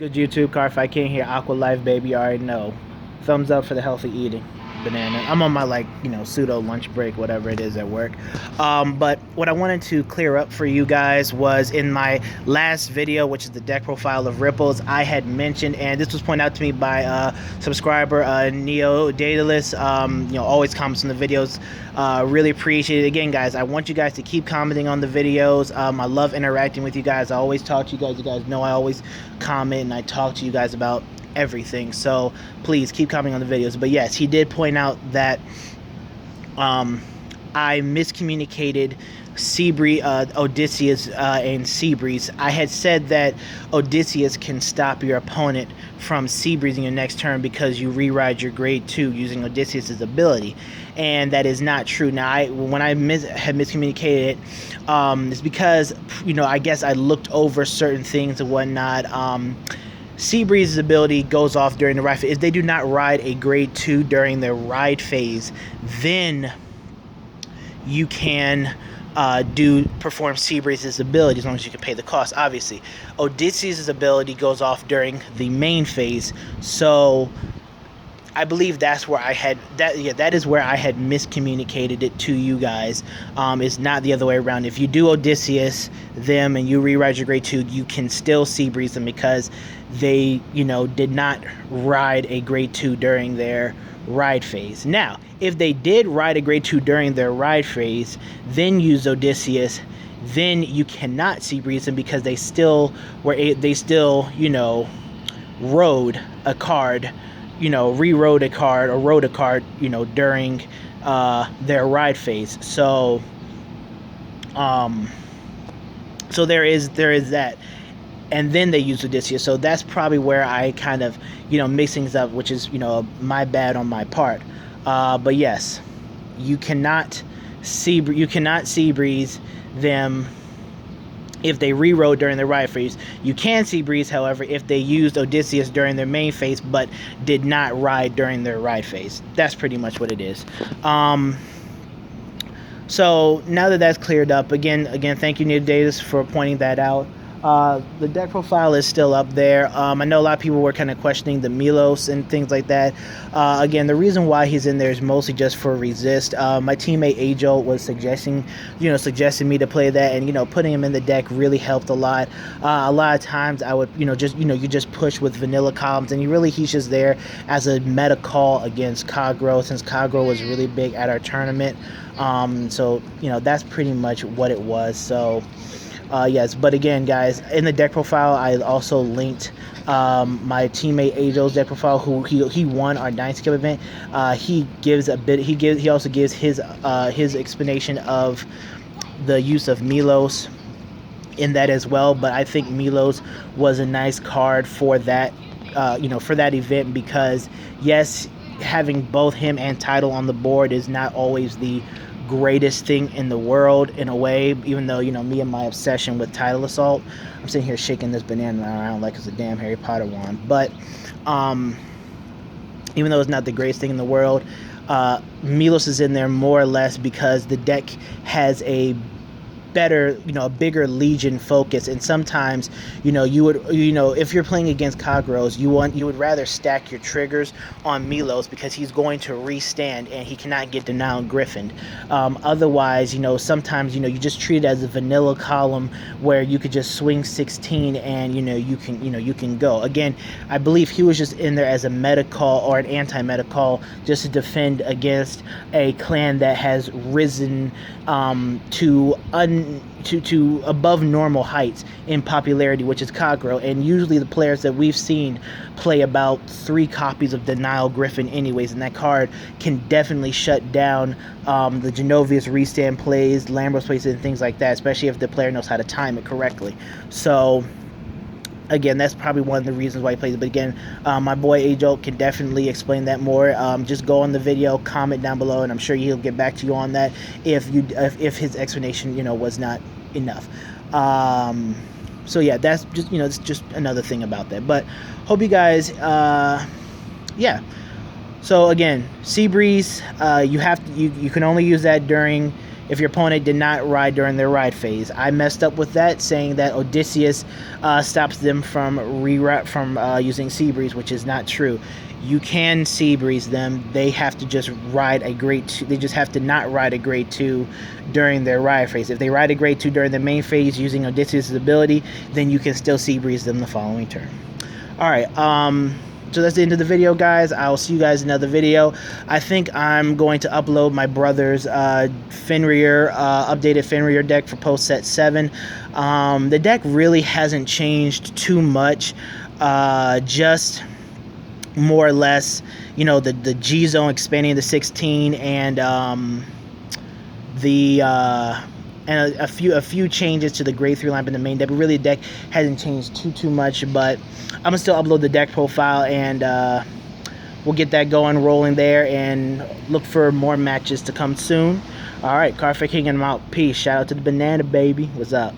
Good YouTube, Cardfight King here. Aqua Life, baby. You already know. Thumbs up for the healthy eating. Banana. I'm on my pseudo lunch break, whatever it is at work. But what I wanted to clear up for you guys was in my last video, which is the deck profile of Ripples, I had mentioned, and this was pointed out to me by subscriber NEGATED. Always comments on the videos. Really appreciate it. Again, guys, I want you guys to keep commenting on the videos. I love interacting with you guys. I always talk to you guys. You guys know I always comment and I talk to you guys about everything, so please keep commenting on the videos. But yes, he did point out that I miscommunicated Odysseus and Sebreeze. I had said that Odysseus can stop your opponent from Sebreezing your next turn because you reride your grade 2 using Odysseus's ability, and that is not true. Now, when I had miscommunicated it, it's because, I guess I looked over certain things and whatnot. Sebreeze's ability goes off during the ride phase. If they do not ride a grade 2 during their ride phase, then you can perform Sebreeze's ability as long as you can pay the cost, obviously. Odysseus' ability goes off during the main phase, so I believe that's where I had that is where I had miscommunicated it to you guys. It's not the other way around. If you do Odysseus them and you reride your grade 2, you can still Sebreeze them because they did not ride a grade 2 during their ride phase. Now, if they did ride a grade 2 during their ride phase, then use Odysseus, then you cannot Sebreeze them because they still rode a card, rewrote a card or wrote a card, during their ride phase. So there is that, and then they use Odysseus. So that's probably where I kind of mix things up, which is my bad on my part. But yes, you cannot Sebreeze them if they rewrote during their ride phase. You can Sebreeze, however, if they used Odysseus during their main phase but did not ride during their ride phase. That's pretty much what it is. So now that that's cleared up, again, thank you, NEGATED, for pointing that out. The deck profile is still up there. I know a lot of people were kind of questioning the Milos and things like that. Again, the reason why he's in there is mostly just for resist. My teammate Ajo was suggesting me to play that, and putting him in the deck really helped a lot. A lot of times I would you just push with vanilla columns, and he's just there as a meta call against Kagro, since Kagro was really big at our tournament. So that's pretty much what it was. So yes, but again, guys, in the deck profile, I also linked my teammate Ajo's deck profile, who he won our Dynasty Cup event. He also gives his explanation of the use of Milos in that as well. But I think Milos was a nice card for that for that event, because yes, having both him and Tidal on the board is not always the greatest thing in the world, in a way, even though me and my obsession with Tidal Assault. I'm sitting here shaking this banana around like it's a damn Harry Potter wand. But even though it's not the greatest thing in the world, Milos is in there more or less because the deck has a better, a bigger Legion focus, and sometimes you would if you're playing against Kagros, you would rather stack your triggers on Milos because he's going to restand and he cannot get denied Griffined. Otherwise, sometimes you just treat it as a vanilla column where you could just swing 16 and you can go. Again, I believe he was just in there as a meta call or an anti-meta call, just to defend against a clan that has risen to above normal heights in popularity, which is Kagro. And usually the players that we've seen play about 3 copies of Denial Griffin anyways, and that card can definitely shut down the Genovius restand plays, Lambros plays, and things like that, especially if the player knows how to time it correctly. So again, that's probably one of the reasons why he plays it. But again, my boy Ajo can definitely explain that more. Just go on the video, comment down below, and I'm sure he'll get back to you on that if his explanation was not enough. So yeah, that's just it's just another thing about that. But hope you guys So again, Sebreeze, you can only use that during if your opponent did not ride during their ride phase. I messed up with that, saying that Odysseus stops them from using Sebreeze, which is not true. You can Sebreeze them. They have to just ride a grade 2. They just have to not ride a grade 2 during their ride phase. If they ride a grade 2 during the main phase using Odysseus' ability, then you can still Sebreeze them the following turn. Alright, so that's the end of the video, guys. I'll see you guys in another video. I think I'm going to upload my brother's Fenrir, updated Fenrir deck for post set 7. The deck really hasn't changed too much. Just more or less, you know, the G zone expanding to 16, and a few changes to the grade 3 lineup in the main deck. But really, the deck hasn't changed too much. But I'm gonna still upload the deck profile, and we'll get that rolling there, and look for more matches to come soon. All right, Cardfight King, and I'm out. Peace. Shout out to the banana baby. What's up?